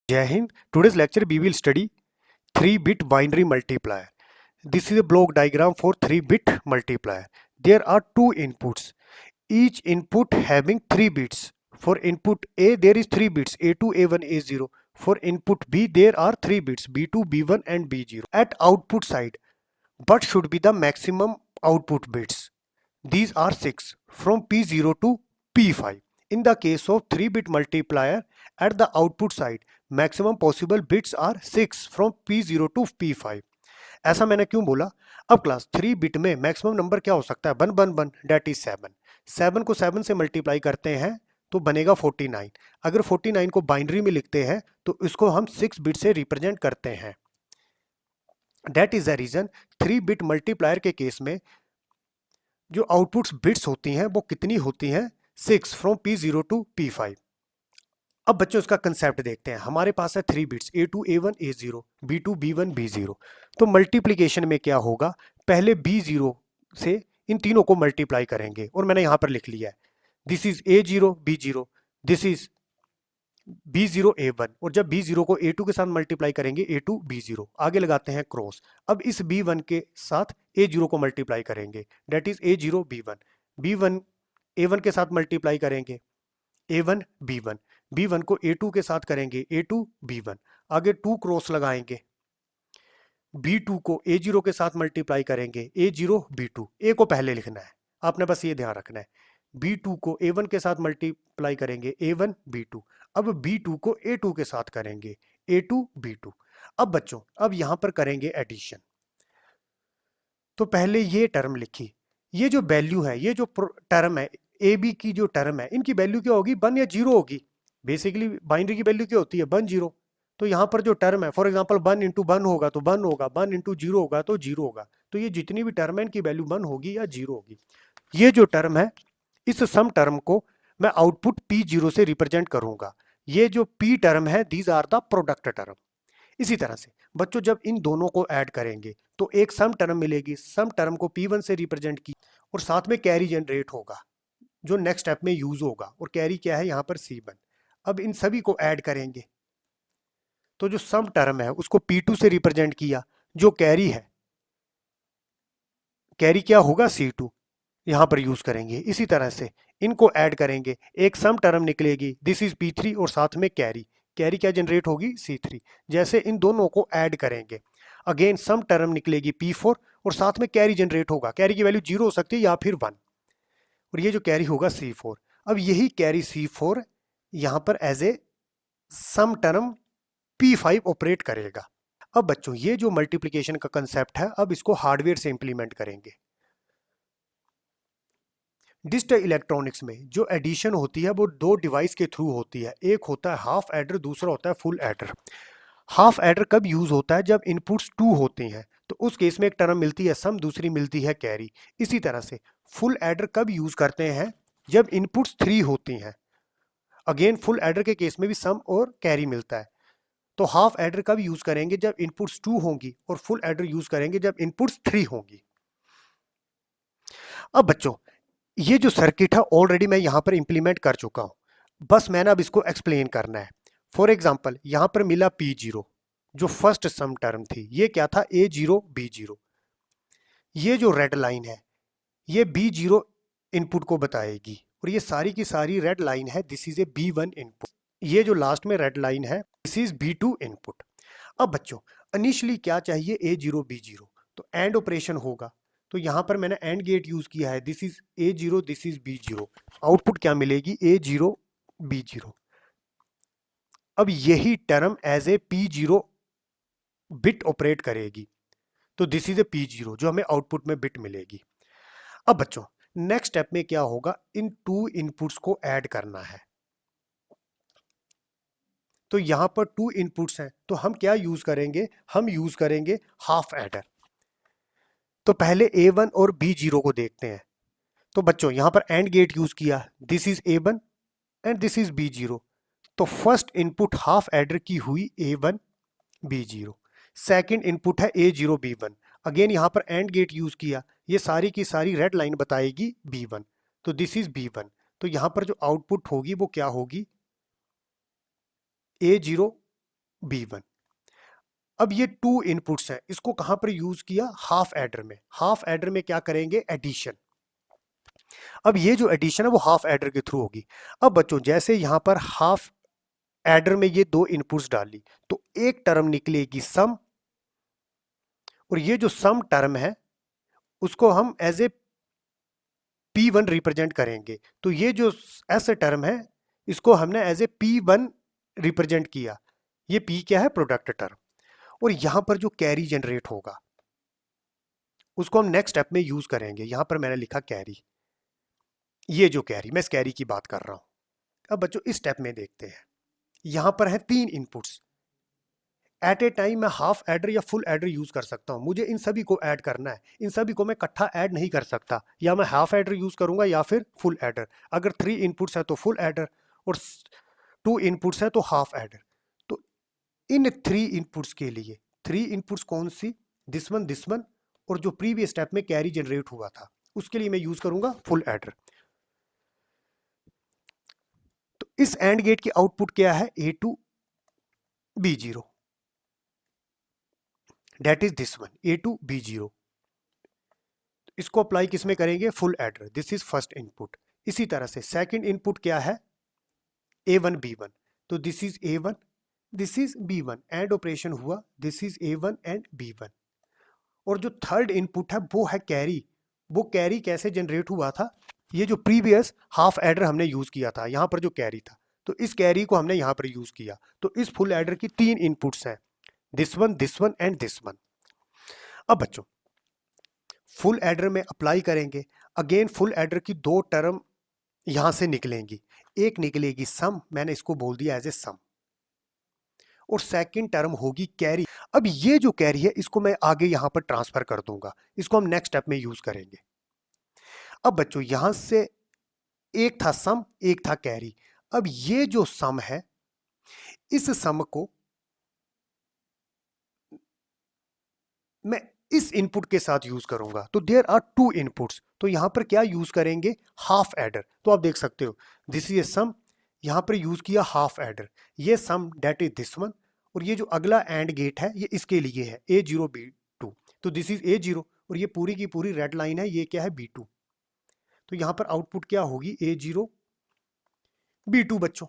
Jai Hind. Today's lecture we will study 3-bit binary multiplier. This is a block diagram for 3-bit multiplier. There are two inputs, each input having 3 bits. For input A there is 3 bits, A2, A1, A0. For input B there are 3 bits, B2, B1 and B0. At output side, what should be the maximum output bits? These are 6 from P0 to P5. In the case of 3-bit multiplier, at the output side, maximum possible bits are 6 from P0 to P5. ऐसा मैंने क्यों बोला? अब class 3 bit में maximum number क्या हो सकता है? 111 डेट इज 7. 7 को 7 से मल्टीप्लाई करते हैं तो बनेगा 49. अगर 49 को बाइनरी में लिखते हैं तो इसको हम 6 बिट से रिप्रेजेंट करते हैं. That is the reason 3 bit multiplier के केस में जो आउटपुट्स बिट्स होती हैं वो कितनी होती हैं? 6 फ्रॉम P0 टू P5. अब बच्चों इसका कंसेप्ट देखते हैं. हमारे पास है 3 bits A2, A1, A0, B2, B1, B0. तो मल्टीप्लिकेशन में क्या होगा? पहले B0 से इन तीनों को मल्टीप्लाई करेंगे और मैंने यहां पर लिख लिया है. This is A0, B0, this is B0, A1. और जब B0 को A2 के साथ मल्टीप्लाई करेंगे A2, B0. आगे लगाते हैं क्रॉस. अब इस B1 के साथ A0 को मल्टीप्लाई करेंगे, date is A0, B1. B1 A1 के साथ मल्टीप्लाई करेंगे A1, B1. B1 को A2 के साथ करेंगे A2, B1. आगे 2 क्रॉस लगाएंगे. B2 को A0 के साथ मल्टीप्लाई करेंगे A0, B2. A को पहले लिखना है, आपने बस ये ध्यान रखना है. B2 को A1 के साथ मल्टीप्लाई करेंगे A1, B2. अब B2 को A2 के साथ करेंगे A2, B2. अब बच्चों अब यहां पर करेंगे एडिशन. तो पहले ये टर्म लिखी, ये जो वैल्यू है, ये जो टर्म है ए बी की जो टर्म है, इनकी वैल्यू क्या होगी? 1 या 0 होगी. बेसिकली बाइनरी की वैल्यू क्या होती है? 1 0. तो यहाँ पर जो टर्म है, फॉर एग्जांपल 1 इंटू 1 होगा तो 1 होगा, 1 इंटू 0 होगा तो 0 होगा. तो ये जितनी भी टर्म है इनकी वैल्यू 1 होगी या 0 होगी. ये जो टर्म है, इस सम टर्म को मैं आउटपुट P0 से रिप्रेजेंट करूंगा. ये जो P टर्म है, these are the product term. इसी तरह से बच्चों जब इन दोनों को ऐड करेंगे तो एक सम टर्म मिलेगी. सम टर्म को P1 से रिप्रेजेंट की और साथ में कैरी जनरेट होगा जो नेक्स्ट स्टेप में यूज होगा. और कैरी क्या है? यहाँ पर C1. अब इन सभी को ऐड करेंगे तो जो सम टर्म है उसको P2 से रिप्रेजेंट किया. जो कैरी है, कैरी क्या होगा? C2. यहां पर यूज करेंगे. इसी तरह से इनको ऐड करेंगे, एक सम टर्म निकलेगी, दिस इज P3 और साथ में कैरी. कैरी क्या जनरेट होगी? C3. जैसे इन दोनों को ऐड करेंगे, अगेन सम टर्म निकलेगी P4 और साथ में कैरी जनरेट होगा. कैरी की वैल्यू 0 हो सकती है या फिर 1. और ये जो कैरी होगा C4. अब यही कैरी C4 यहां पर as a sum term P5 operate करेगा. अब बच्चों ये जो मल्टीप्लिकेशन का कंसेप्ट है, अब इसको हार्डवेयर से इंप्लीमेंट करेंगे. डिजिटल इलेक्ट्रॉनिक्स में जो एडिशन होती है वो दो डिवाइस के थ्रू होती है. एक होता है हाफ एडर, दूसरा होता है फुल एडर. हाफ एडर कब यूज होता है? जब इनपुट्स 2 होते हैं तो उस केस में एक टर्म मिलती है सम, दूसरी मिलती है कैरी. इसी तरह से फुल एडर कब यूज करते हैं? जब इनपुट्स 3 होती हैं. अगेन फुल एडर के केस में भी सम और कैरी मिलता है. तो हाफ एडर कब यूज करेंगे? जब इनपुट्स 2 होंगी. और फुल एडर यूज करेंगे जब इनपुट्स 3 होंगी. अब बच्चों ये जो सर्किट है ऑलरेडी मैं यहां पर इंप्लीमेंट कर चुका हूं, बस मैंने अब इसको एक्सप्लेन करना है. फॉर एग्जांपल यहां पर मिला P0 जो फर्स्ट सम टर्म थी. ये क्या था? A0, B0. ये जो रेड लाइन है ये B0 इनपुट को बताएगी और ये सारी की सारी रेड लाइन है, this is A B1 input. ये जो लास्ट में रेड लाइन है, दिस इज B2 इनपुट. अब बच्चों इनिशियली क्या चाहिए? A0, B0. तो एंड ऑपरेशन होगा. तो यहां पर मैंने एंड गेट यूज किया है, this is A0, this is B0. Output क्या मिलेगी? A0, B0. अब यही term as a P0 bit operate करेगी. तो दिस इज ए P0 जो हमें आउटपुट में बिट मिलेगी. अब बच्चों नेक्स्ट स्टेप में क्या होगा? इन 2 इनपुट्स को ऐड करना है. तो यहां पर 2 इनपुट्स हैं तो हम क्या यूज करेंगे? हम यूज करेंगे हाफ एडर. तो पहले A1 और B0 को देखते हैं. तो बच्चों यहां पर एंड गेट यूज किया, this is A1 and this is B0. तो फर्स्ट इनपुट हाफ एडर की हुई A1, B0. सेकंड इनपुट है A0, B1. अगेन यहां पर एंड गेट यूज किया, ये सारी की सारी रेड लाइन बताएगी B1. तो दिस इज B1. तो यहां पर जो आउटपुट होगी वो क्या होगी? A0, B1। अब ये टू इनपुट्स हैं, इसको कहां पर यूज किया? हाफ एडर में। हाफ एडर में क्या करेंगे? एडिशन। अब ये जो एडिशन है वो हाफ एडर के थ्रू होगी। अब बच्चों जैसे यहां पर हाफ एडर में ये दो इनपुट्स डाली तो एक टर्म निकलेगी सम, और ये जो सम टर्म है उसको हम एज ए P1 रिप्रेजेंट करेंगे। तो ये जो ऐसे टर्म है इसको हमने एज ए P1 रिप्रेजेंट किया। ये P क्या है? Product term. और यहां पर जो कैरी जनरेट होगा उसको हम नेक्स्ट स्टेप में यूज करेंगे। यहां पर मैंने लिखा कैरी, ये जो कैरी, मैं इस कैरी की बात कर रहा हूं। अब बच्चों इस स्टेप में देखते हैं, यहां पर है तीन इनपुट्स। एट ए टाइम मैं हाफ एडर या फुल एडर यूज कर सकता हूं। मुझे इन सभी को ऐड करना है, इन सभी को मैं इकट्ठा ऐड नहीं कर सकता। या मैं हाफ एडर यूज करूंगा या फिर फुल एडर। अगर 3 इनपुट्स है तो फुल एडर, और 2 इनपुट्स है तो हाफ एडर। तो इन 3 इनपुट्स के लिए 3 इनपुट्स कौन सी? दिस वन, और जो प्रीवियस स्टेप में कैरी जनरेट हुआ था उसके लिए मैं यूज करूंगा फुल एडर। तो इस एंड गेट की आउटपुट क्या है? A2 B0, date is this one A2 B0। इसको अप्लाई किस में करेंगे? Full adder. This is first input. इसी तरह से सेकंड इनपुट क्या है? A1 B1। तो this is A1, this is B1, and operation हुआ, this is A1 and B1। और जो थर्ड इनपुट है वो है कैरी। वो कैरी कैसे जनरेट हुआ था? ये जो प्रीवियस हाफ एडर हमने यूज किया था, यहां पर जो कैरी था, तो इस कैरी को हमने यहां पर यूज किया। तो इस फुल एडर की 3 इनपुट्स हैं, this one and this one. अब बच्चों फुल एडर में अप्लाई करेंगे। अगेन फुल एडर की 2 टर्म यहां से निकलेंगी। एक निकलेगी सम, मैंने इसको बोल दिया एज ए सम, और सेकंड टर्म होगी कैरी। अब ये जो कैरी है इसको मैं आगे यहां पर ट्रांसफर कर दूंगा, इसको हम नेक्स्ट स्टेप में यूज करेंगे। अब बच्चों यहां से एक था सम, एक था कैरी। अब ये जो सम है, इस सम को मैं इस इनपुट के साथ यूज करूंगा। तो देयर आर 2 इनपुट्स, तो यहां पर क्या यूज करेंगे? Half adder. तो आप देख सकते हो दिस इज ए सम, यहां पर यूज किया हाफ एडर। ये सम डेट इज दिस वन, और ये जो अगला एंड गेट है ये इसके लिए है A0 B2। तो दिस इज A0, और ये पूरी की पूरी रेड लाइन है, ये क्या है? B2। तो यहां पर आउटपुट क्या होगी? A0 B2 बच्चों।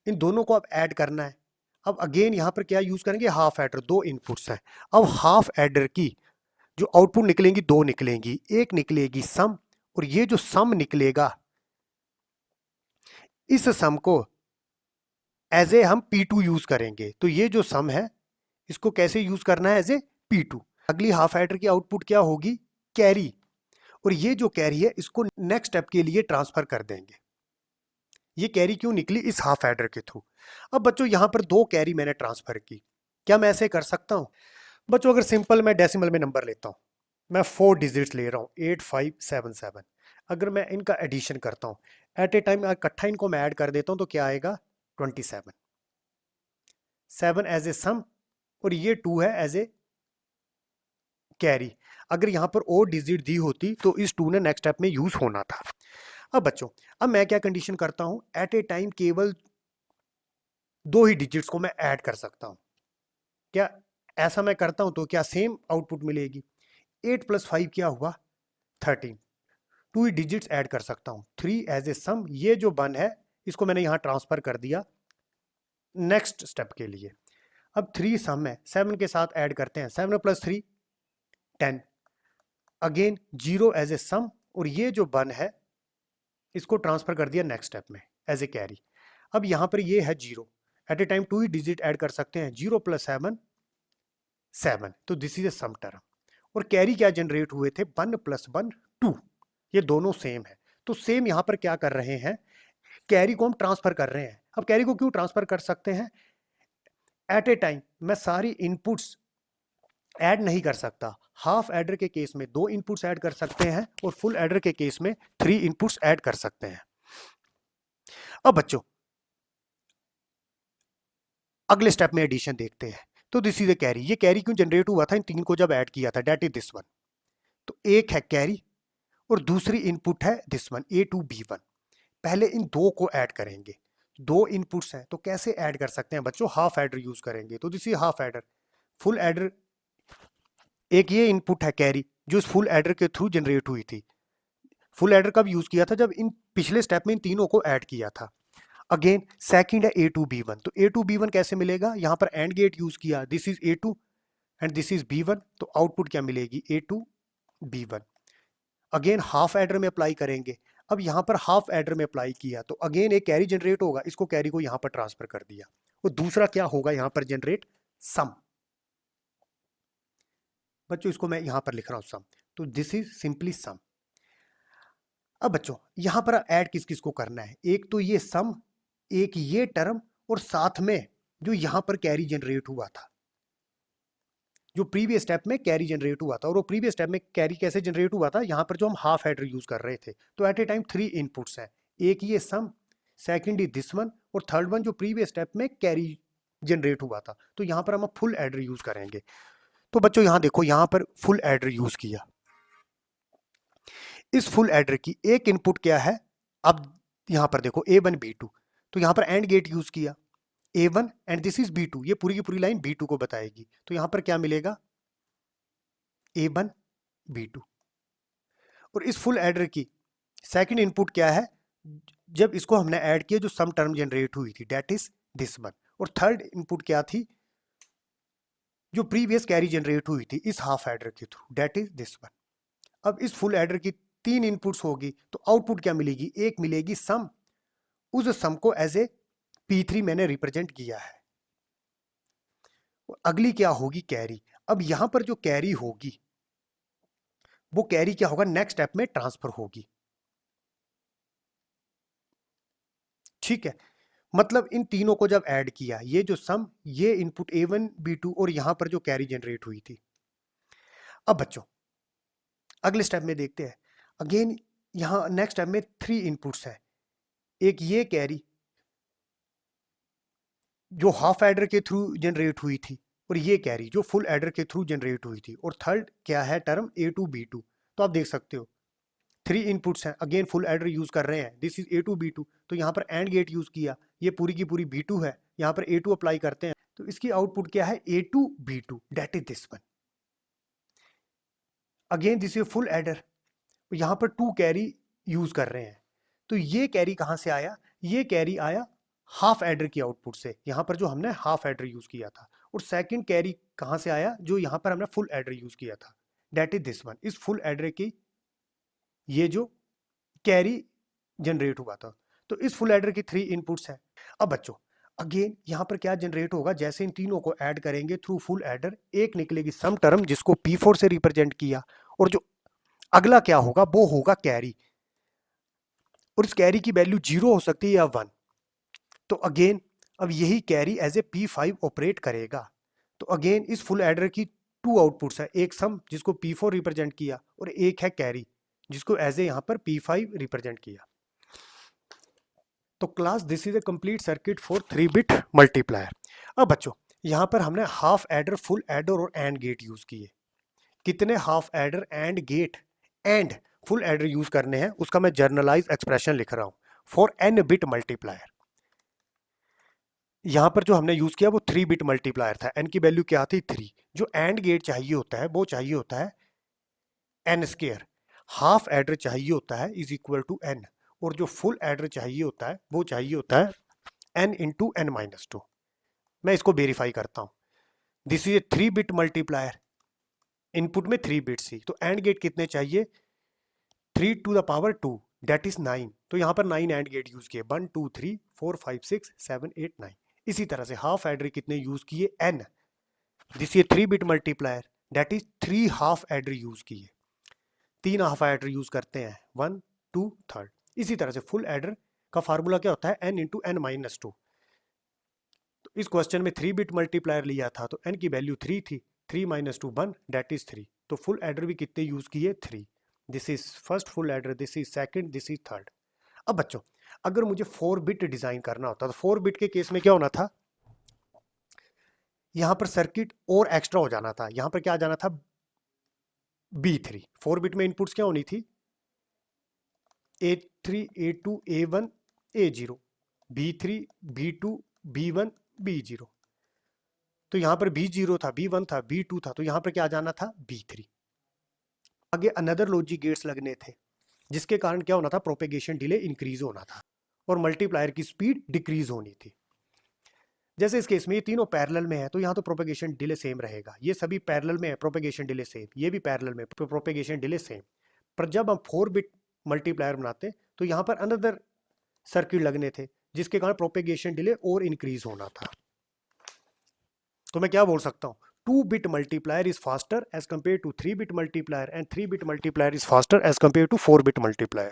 इन दोनों को अब ऐड करना है। अब अगेन यहां पर क्या यूज करेंगे? Half adder. 2 इनपुट्स हैं। अब हाफ एडर की जो आउटपुट निकलेंगी 2 निकलेंगी। एक निकलेगी सम, और ये जो सम निकलेगा इस सम को एज ए हम P2 यूज करेंगे। तो ये जो सम है इसको कैसे यूज करना है? As a P2। अगली हाफ एडर की आउटपुट क्या होगी? कैरी। और ये जो कैरी है इसको नेक्स्ट स्टेप के लिए ट्रांसफर कर देंगे। ये कैरी क्यों निकली? इस हाफ एडर के थ्रू। अब बच्चों यहां पर 2 कैरी मैंने ट्रांसफर की। क्या मैं ऐसे कर सकता हूं? बच्चों अगर सिंपल मैं डेसिमल में नंबर लेता हूं, मैं 4 डिजिट्स ले रहा हूं 8577। अगर मैं इनका एडिशन करता हूं एट ए टाइम, इकट्ठा इनको मैं ऐड कर देता हूं तो क्या आएगा? 27। 7 एज ए सम, और ये 2 है एज ए कैरी। अगर यहां पर और डिजिट दी होती तो इस 2 ने नेक्स्ट स्टेप में यूज होना था। अब बच्चों अब मैं क्या कंडीशन करता हूं? एट ए टाइम केवल 2 ही डिजिट्स को मैं ऐड कर सकता हूं। क्या ऐसा मैं करता हूं तो क्या सेम आउटपुट मिलेगी? 8 + 5 क्या हुआ? 13। 2 ही डिजिट्स ऐड कर सकता हूं। 3 एज ए सम, ये जो 1 है इसको मैंने यहां ट्रांसफर कर दिया नेक्स्ट स्टेप के लिए। अब 3 सम है, 7 के साथ ऐड करते हैं। 7 + 3 10। अगेन 0 एज ए सम, और ये जो 1 है इसको ट्रांसफर कर दिया नेक्स्ट स्टेप में एज ए कैरी। अब यहां पर ये है 0। एट ए टाइम 2 ही डिजिट ऐड कर सकते हैं। 0 + 7 7। तो this is a sum term. और कैरी क्या जनरेट हुए थे? 1 + 1 2। ये दोनों सेम है। तो सेम यहां पर क्या कर रहे हैं? कैरी को हम ट्रांसफर कर रहे हैं। अब कैरी को क्यों ट्रांसफर कर सकते हैं? एट ए टाइम मैं सारी इनपुट्स ऐड नहीं कर सकता। हाफ एडर के केस में 2 इनपुट्स ऐड कर सकते हैं, और फुल एडर के केस में 3 इनपुट्स ऐड कर सकते हैं। अब बच्चों अगले स्टेप में एडिशन देखते हैं। तो दिस इज ए कैरी। ये कैरी क्यों जनरेट हुआ था? इन 3 को जब ऐड किया था, डेट इज दिस वन। तो एक है कैरी और दूसरी इनपुट है दिस वन A2 B1। पहले इन 2 को ऐड करेंगे। दो इनपुट्स हैं तो कैसे ऐड कर सकते हैं बच्चों, हाफ एडर यूज करेंगे। तो this is half adder. Full adder, एक ये इनपुट है कैरी जो इस फुल एडर के थ्रू जनरेट हुई थी। फुल एडर कब यूज किया था, जब इन पिछले स्टेप में इन तीनों को ऐड किया था। अगेन सेकंड है A2B1, तो A2B1 कैसे मिलेगा, यहां पर एंड गेट यूज किया, this is A2 and this is B1, तो आउटपुट क्या मिलेगी A2B1। अगेन हाफ एडर में अप्लाई करेंगे। अब यहां पर हाफ एडर में अप्लाई किया तो अगेन एक कैरी जनरेट होगा, इसको कैरी को यहां पर ट्रांसफर कर दिया। और दूसरा क्या होगा यहां पर जनरेट, सम। बच्चों इसको मैं यहां पर लिख रहा हूं सम, तो दिस इज सिंपली सम। अब बच्चों यहां पर ऐड किस किस को करना है, एक तो ये सम, एक ये टर्म, और साथ में जो यहां पर कैरी जनरेट हुआ था, जो प्रीवियस स्टेप में कैरी जनरेट हुआ था। और वो प्रीवियस स्टेप में कैरी कैसे जनरेट हुआ था, यहां पर जो हम हाफ एडर यूज कर रहे थे। तो एट ए टाइम 3 इनपुट्स हैं, एक ये सम, सेकंड इज दिस वन, और थर्ड वन जो प्रीवियस स्टेप में कैरी जनरेट हुआ था। तो यहां पर हम फुल एडर यूज करेंगे। तो बच्चों यहां देखो, यहां पर फुल एडर यूज किया। इस फुल एडर की एक इनपुट क्या है, अब यहां पर देखो A1 B2, तो यहां पर एंड गेट यूज किया A1 and this is B2, ये पूरी की पूरी लाइन B2 को बताएगी। तो यहां पर क्या मिलेगा A1 B2। और इस फुल एडर की सेकंड इनपुट क्या है, जब इसको हमने ऐड किया जो सम टर्म जनरेट हुई थी, दैट इज दिस वन। और थर्ड इनपुट क्या थी, जो प्रीवियस कैरी जनरेट हुई थी इस हाफ एडर के through, that is this one. अब इस फुल एडर की 3 इनपुट्स होगी, तो आउटपुट क्या मिलेगी, एक मिलेगी सम, उस सम को एज ए P3 मैंने रिप्रेजेंट किया है। अगली क्या होगी, कैरी। अब यहां पर जो कैरी होगी वो कैरी क्या होगा, नेक्स्ट स्टेप में ट्रांसफर होगी। ठीक है, मतलब इन तीनों को जब ऐड किया, ये जो सम, ये इनपुट A1 B2 और यहां पर जो कैरी जनरेट हुई थी। अब बच्चों अगले स्टेप में देखते हैं। अगेन यहां नेक्स्ट स्टेप में 3 इनपुट्स है, एक ये कैरी जो हाफ एडर के थ्रू जनरेट हुई थी, और ये कैरी जो फुल एडर के थ्रू जनरेट हुई थी, और थर्ड क्या है टर्म A2B2। तो आप देख सकते हो 3 इनपुट्स हैं, अगेन फुल एडर यूज कर रहे हैं, दिस इज A2B2, तो यहाँ पर एंड गेट यूज किया, ये पूरी की पूरी B2 है, यहाँ पर A2 अप्लाई करते हैं, तो इसकी आउटपुट क्या है A2B2, that is this one. Again this is full adder, यहाँ पर 2 कैरी यूज कर रहे हैं। तो ये कैरी कहाँ से आया, ये कैरी आया हाफ एडर की आउटपुट से, यहाँ पर जो हमने हाफ एडर यूज किया था। और सेकंड कैरी कहाँ से आया, जो यहाँ पर हमने फुल एडर यूज किया था, दैट इज दिस वन। इस फुल एडर की ये जो कैरी जनरेट हुआ था, तो इस फुल एडर की 3 इनपुट्स हैं। अब बच्चों अगेन यहाँ पर क्या जनरेट होगा, जैसे इन तीनों को ऐड करेंगे थ्रू फुल एडर, एक निकलेगी सम टर्म जिसको P4 से रिप्रेजेंट किया, और जो अगला क्या होगा वो होगा कैरी, और इस कैरी की वैल्यू 0 हो सकती है या 1। तो अगेन अब यही carry as a P5 operate करेगा। तो अगेन इस फुल एडर की 2 आउटपुट्स है, एक सम जिसको P4 रिप्रेजेंट किया, और एक है कैरी जिसको एज ए यहाँ पर P5 रिप्रेजेंट किया। तो class this is a complete circuit for 3 bit multiplier. अब बच्चों यहाँ पर हमने हाफ एडर, फुल एडर और एंड गेट यूज किए। कितने half adder, and gate and full adder use करने हैं उसका मैं जर्नलाइज एक्सप्रेशन लिख रहा हूं फॉर n बिट मल्टीप्लायर। यहां पर जो हमने यूज किया वो 3 बिट मल्टीप्लायर था, n की वैल्यू क्या थी 3। जो एंड गेट चाहिए होता है वो चाहिए होता है n स्क्वायर, हाफ एडर चाहिए होता है इज इक्वल टू n, और जो फुल एडर चाहिए होता है वो चाहिए होता है n इंटू n माइनस 2। मैं इसको वेरीफाई करता हूं, this is A 3 bit multiplier, input में 3 बिट्स थी, तो एंड गेट कितने चाहिए 3 to the power 2 that is 9। तो यहां पर 9 एंड गेट यूज किए, 1 2 3 4 5 6 7 8 9। इसी तरह से हाफ एडर कितने यूज किए n, दिस ये 3 bit multiplier, that is 3 half adder use किए, 3 हाफ एडर यूज करते हैं 1 2 3। इसी तरह से फुल एडर का फार्मूला क्या होता है n इंटू n माइनस 2। तो इस क्वेश्चन में 3 बिट मल्टीप्लायर लिया था तो n की वैल्यू 3 थी, 3 माइनस 2 1 दैट इज 3। तो फुल एडर भी कितने यूज किए 3। This is first full adder, this is second, this is third. अब बच्चों अगर मुझे 4 बिट डिजाइन करना होता तो 4 बिट के केस में क्या होना था, यहां पर सर्किट और एक्स्ट्रा हो जाना था, यहां पर क्या आ जाना था B3। 4 बिट में इनपुट्स क्या होनी थी A3 A2 A1 A0, B3, B2, B1, B0। तो यहाँ पर B0 था, B1 था, B2 था, तो यहाँ पर क्या जाना था? B3। आगे अनदर लॉजिक गेट्स लगने थे, जिसके कारण क्या होना था? प्रोपेगेशन डिले इंक्रीज होना था और मल्टीप्लायर की स्पीड डिक्रीज होनी थी। जैसे इस केस में ये तीनों पैरेलल में है, तो यहाँ तो प्रोपेगेशन डिले सेम रहेगा। ये सभी पैरेलल में है, प्रोपेगेशन डिले सेम, ये भी पैरेलल में, प्रोपेगेशन डिले सेम। पर जब हम 4 बिट मल्टीप्लायर बनाते तो यहाँ पर अनदर सर्किट लगने थे, जिसके कारण प्रोपेगेशन डिले और इंक्रीज होना था। तो मैं क्या बोल सकता हूँ? 2 bit multiplier is faster as compared to 3 bit multiplier and 3 bit multiplier is faster as compared to 4 bit multiplier.